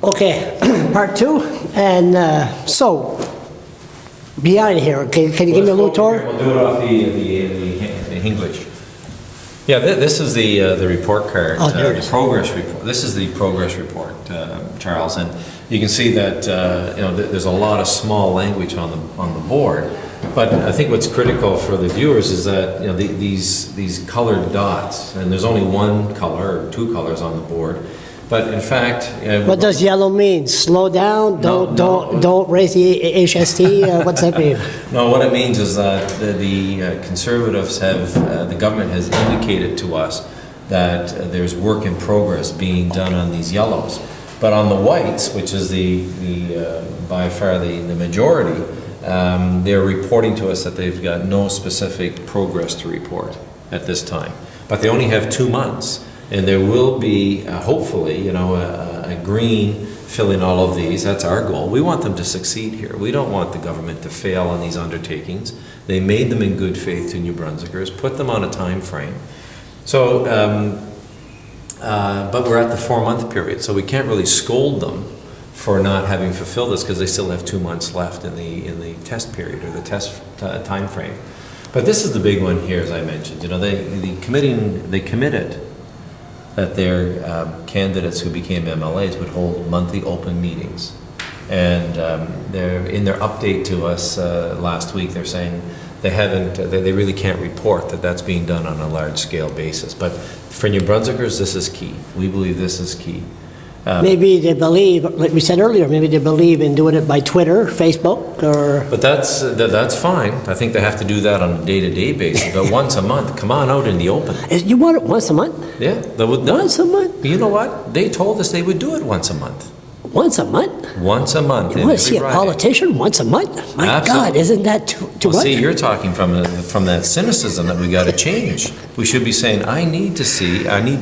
Okay, part two, and so, behind here, can you give me a little tour? We'll do it off the English. Yeah, this is the report card, the progress report. This is the progress report, Charles, and you can see that there's a lot of small language on the board. But I think what's critical for the viewers is that these colored dots, and there's only one color or two colors on the board. But in fact, what does yellow mean? Slow down. Don't raise the HST. What's that mean? No, what it means is that the Conservatives the government has indicated to us that there's work in progress being done on these yellows. But on the whites, which is by far the majority, they're reporting to us that they've got no specific progress to report at this time. But they only have 2 months. And there will be, hopefully, a green filling all of these. That's our goal. We want them to succeed here. We don't want the government to fail on these undertakings. They made them in good faith to New Brunswickers, put them on a time frame. So, but we're at the 4-month period, so we can't really scold them for not having fulfilled this because they still have 2 months left in the test period or the test time frame. But this is the big one here, as I mentioned. They committed that their candidates who became MLAs would hold monthly open meetings. And in their update to us last week, they're saying they really can't report that that's being done on a large scale basis. But for New Brunswickers, this is key. We believe this is key. Maybe they believe, like we said earlier, maybe they believe in doing it by Twitter, Facebook, or... But that's fine. I think they have to do that on a day-to-day basis. But once a month, come on out in the open. You want it once a month? Yeah. Once a month? You know what? They told us they would do it once a month. Once a month? Once a month. You want to see a politician once a month? My Absolutely. God, isn't that too much? See, you're talking from that cynicism that we got to change. We should be saying, I need to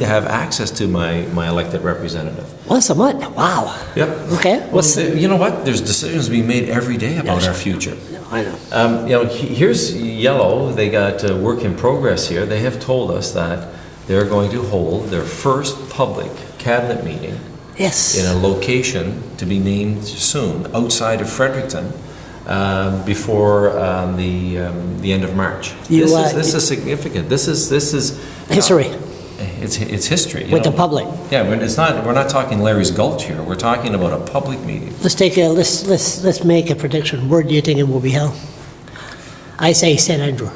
have access to my elected representative. Once a month? Wow. Yep. Okay. You know what? There's decisions being made every day about our future. I know. Here's yellow. They got work in progress here. They have told us that they're going to hold their first public cabinet meeting. Yes. In a location to be named soon, outside of Fredericton, before the end of March. This is significant. This is history. It's history with the public. Yeah, we're not talking Larry's Gulch here. We're talking about a public meeting. Let's make a prediction. Where do you think it will be held? I say St. Andrew.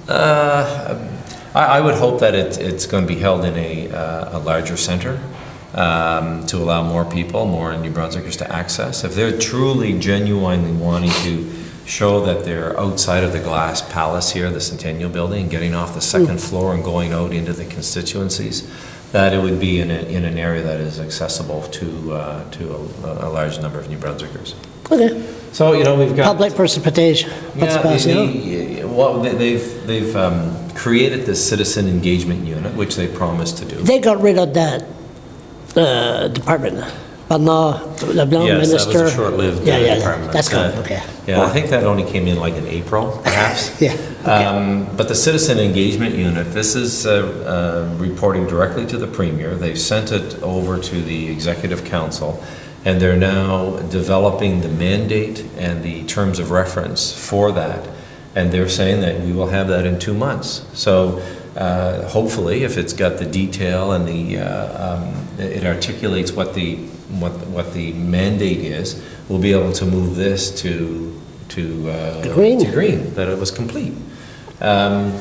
I would hope that it's going to be held in a larger center. To allow more people, more New Brunswickers to access. If they're truly, genuinely wanting to show that they're outside of the glass palace here, the Centennial Building, and getting off the second floor and going out into the constituencies, that it would be in an area that is accessible to a large number of New Brunswickers. Okay. So we've got public participation. Well, they've created this citizen engagement unit, which they promised to do. They got rid of that. Department, but no, the yes, minister. That was a short-lived department. That's good. Okay. Yeah, I think that only came in like in April, perhaps. Yeah. Okay. But the citizen engagement unit, this is reporting directly to the Premier. They've sent it over to the Executive Council, and they're now developing the mandate and the terms of reference for that. And they're saying that we will have that in 2 months. So. Hopefully, if it's got the detail and it articulates what the mandate is, we'll be able to move this to green. That it was complete. The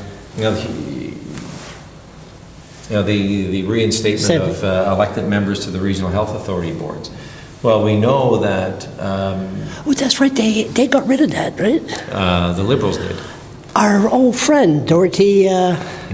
reinstatement of elected members to the regional health authority boards. Well, we know that. Oh, that's right. They got rid of that, right? The Liberals did. Our old friend Dorothy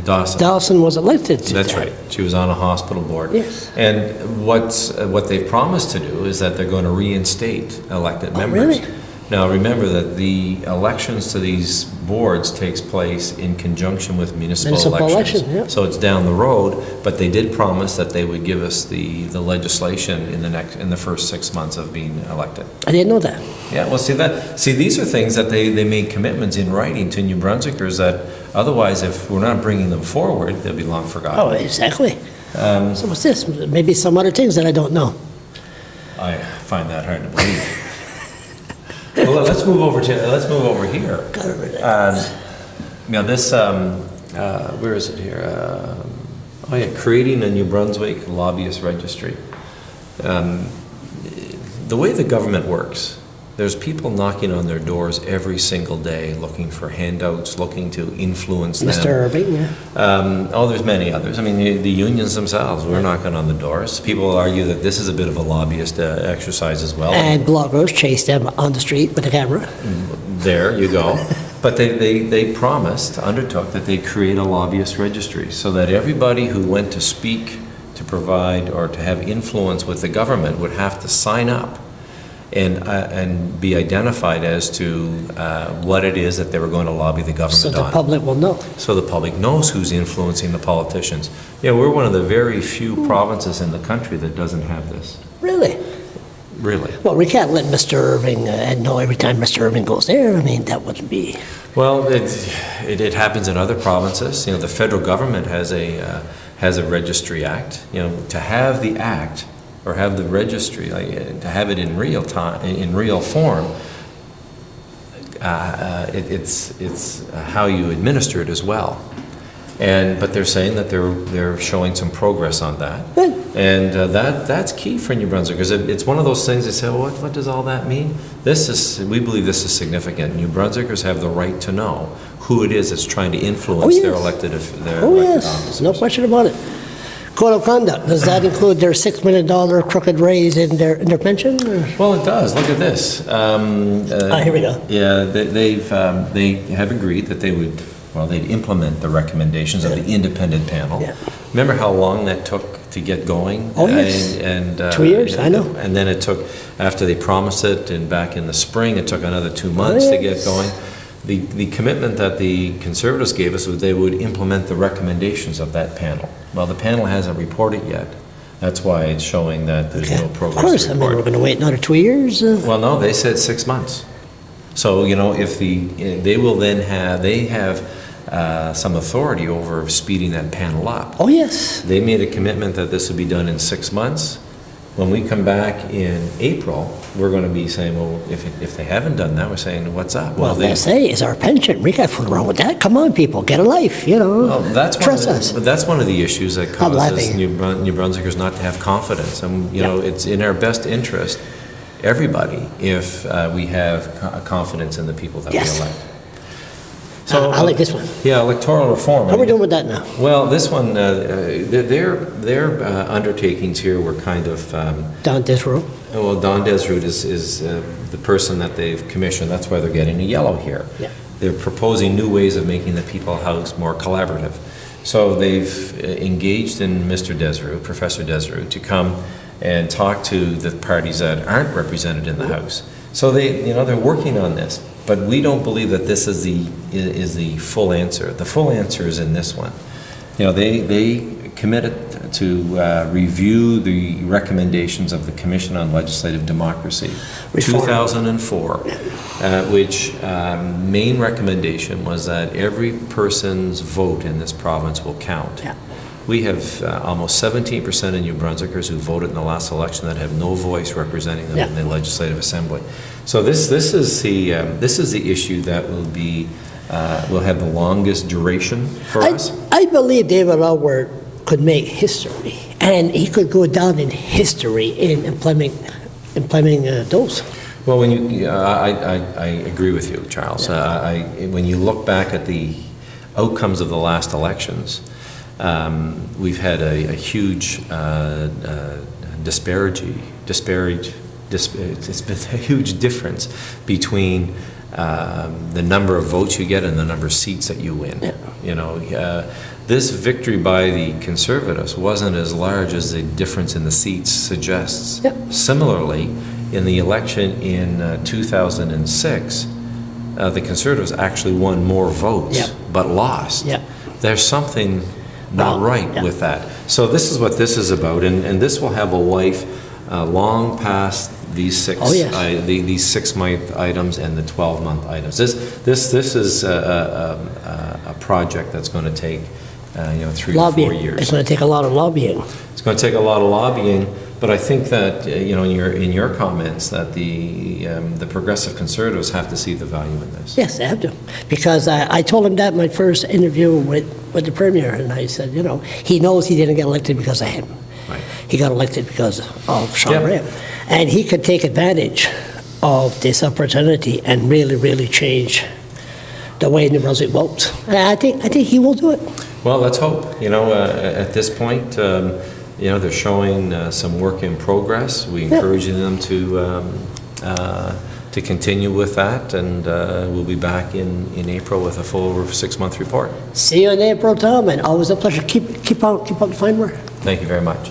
Dawson was elected to That's right. She was on a hospital board. Yes. And what they've promised to do is that they're going to reinstate elected members. Really? Now remember that the elections to these boards takes place in conjunction with municipal elections. Yeah. So it's down the road, but they did promise that they would give us the legislation in the first 6 months of being elected. I didn't know that. Yeah, well, see, these are things that they made commitments in writing to New Brunswickers that otherwise, if we're not bringing them forward, they'll be long forgotten. Oh, exactly. So what's this? Maybe some other things that I don't know. I find that hard to believe. Well, let's move over here. This, where is it here? Oh yeah, creating a New Brunswick lobbyist registry. The way the government works, there's people knocking on their doors every single day looking for handouts, looking to influence them. Mr. Irving, yeah. There's many others. I mean, the unions themselves, we're knocking on the doors. People argue that this is a bit of a lobbyist exercise as well. And bloggers chase them on the street with a camera. There you go. But they promised, undertook, that they'd create a lobbyist registry so that everybody who went to speak, to provide, or to have influence with the government would have to sign up and be identified as to what it is that they were going to lobby the government on. So the public will know. So the public knows who's influencing the politicians. Yeah, we're one of the very few provinces in the country that doesn't have this. Really? Really. Well, we can't let Mr. Irving know every time Mr. Irving goes there. I mean, that wouldn't be... Well, it happens in other provinces. The federal government has a registry act. To have the act or have the registry, to have it in real time, in real form, it's how you administer it as well. But they're saying that they're showing some progress on that. Good. And that's key for New Brunswick, because it's one of those things they say, well, what does all that mean? We believe this is significant. New Brunswickers have the right to know who it is that's trying to influence their elected officers. No question about it. Code of conduct, does that include their $6 million crooked raise in their pension? Or? Well, it does. Look at this. Here we go. Yeah, they have agreed that they'd implement the recommendations of the independent panel. Yeah. Remember how long that took to get going? Oh, yes. 2 years, I know. And then it took, after they promised it, and back in the spring, it took another 2 months to get going. The commitment that the Conservatives gave us was they would implement the recommendations of that panel. Well, the panel hasn't reported yet. That's why it's showing that there's no progress. Of course, I mean, we're going to wait another 2 years. Well, no, they said 6 months. So, if they will then have some authority over speeding that panel up. Oh, yes. They made a commitment that this would be done in 6 months. When we come back in April, we're going to be saying, well, if they haven't done that, we're saying, what's up? Well, they say, it's our pension. We got fool around with that. Come on, people, get a life, Well, trust us. But that's one of the issues that causes New Brunswickers not to have confidence. And, it's in our best interest, everybody, if we have confidence in the people that we elect. So I like this one. Yeah, electoral reform. How are we doing with that now? Well, this one, their undertakings here were kind of... Don Desroux? Well, Don Desroux is the person that they've commissioned. That's why they're getting a yellow here. Yeah. They're proposing new ways of making the People House more collaborative. So they've engaged in Mr. Desroux, Professor Desroux, to come and talk to the parties that aren't represented in the House. So they're working on this. But we don't believe that this is the full answer. The full answer is in this one. They committed to review the recommendations of the Commission on Legislative Democracy, Reform. 2004, which main recommendation was that every person's vote in this province will count. Yeah. We have almost 17% of New Brunswickers who voted in the last election that have no voice representing them in the Legislative Assembly. So this is the issue that will have the longest duration for us. I believe David Alward could make history, and he could go down in history in implementing those. Well, I agree with you, Charles. When you look back at the outcomes of the last elections. We've had a huge it's been a huge difference between the number of votes you get and the number of seats that you win. Yeah. This victory by the Conservatives wasn't as large as the difference in the seats suggests. Yep. Similarly, in the election in 2006, the Conservatives actually won more votes, but lost. Yep. There's something not right with that. So this is what this is about, and this will have a life long past these these 6 month items and the 12-month items. This is a project that's going to take 3 to 4 years. It's going to take a lot of lobbying. It's going to take a lot of lobbying, But I think that, in your comments, that the progressive conservatives have to see the value in this. Yes, they have to. Because I told him that in my first interview with the Premier, and I said, he knows he didn't get elected because of him. Right. He got elected because of Sean Yeah. Graham. And he could take advantage of this opportunity and really, really change the way New Brunswick votes. And I think he will do it. Well, let's hope. At this point, they're showing some work in progress. We encourage them to continue with that, and we'll be back in April with a full 6-month report. See you in April, Tom, and always a pleasure. Keep up the fine work. Thank you very much.